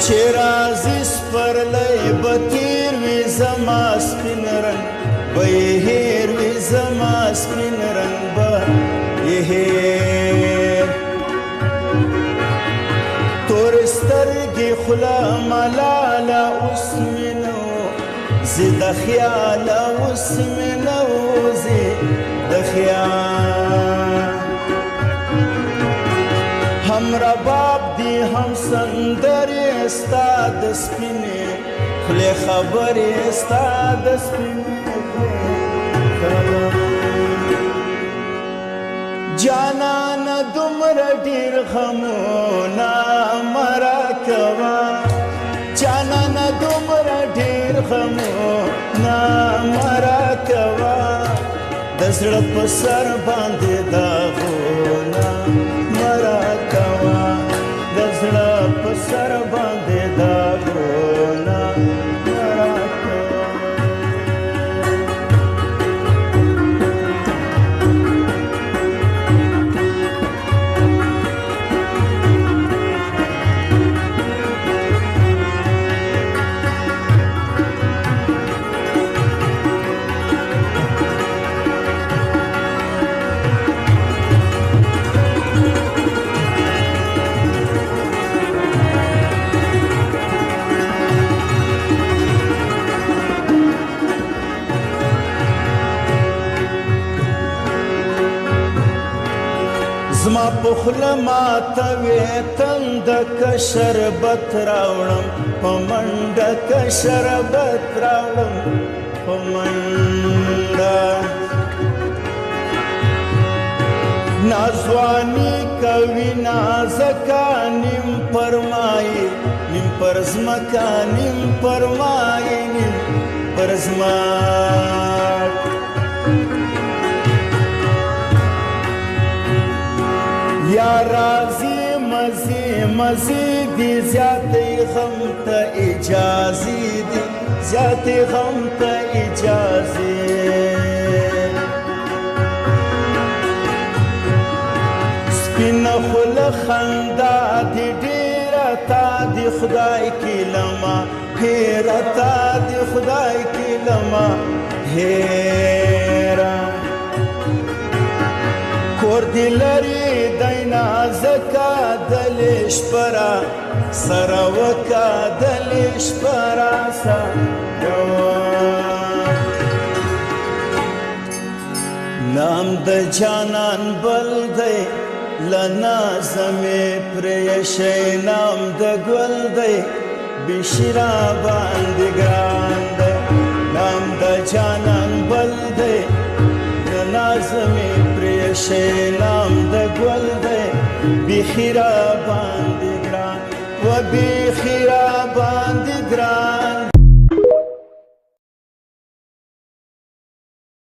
چې راځي سپرلی به تیر وي زما سپین رنګ به یې هېر وي زما سپین رنګ به یې هېر تورې سترګې خوله ملاله اوس مې نه زه د خیاله اوس مې نه وځې د خیال هم رباب دی هم سندرې ستا د سپینې خولې خبرې ستا د سپینې جانانه دومره ډېر غمونه مه راکوه جانانه دومره ډېر غمونه مه راکوه د زړه په سر باندې داغونه مه راکوه د زړه په سر باندې داغونه مه راکوه زما په خوله ماتوې تنده که شربت راوړم په منډه که شربت راوړم په منډه ناځواني کوي نازکه نیم پر مایې نیم پر ځمکه نیم پر مایې نیم پر ځمکه یا راځي مزې مزې دي زیاتې غم ته اجازې دي زیاتې غم ته اجازې سپینه خوله خندا دي ډېره تا دي خدای کیلمه هېره تا دي خدای کیلمه هېره کور دی لري دی نازکه دلې شپه سره وکه دلې شپه سره نام د جانان بل دی له نازه مې پرېښی نام د ګل دی بشرا باندې ګران دی نام د جانان بل دی له نازه مې پرېښی نام د ګل دی بیخي را باندې ګران و بیخي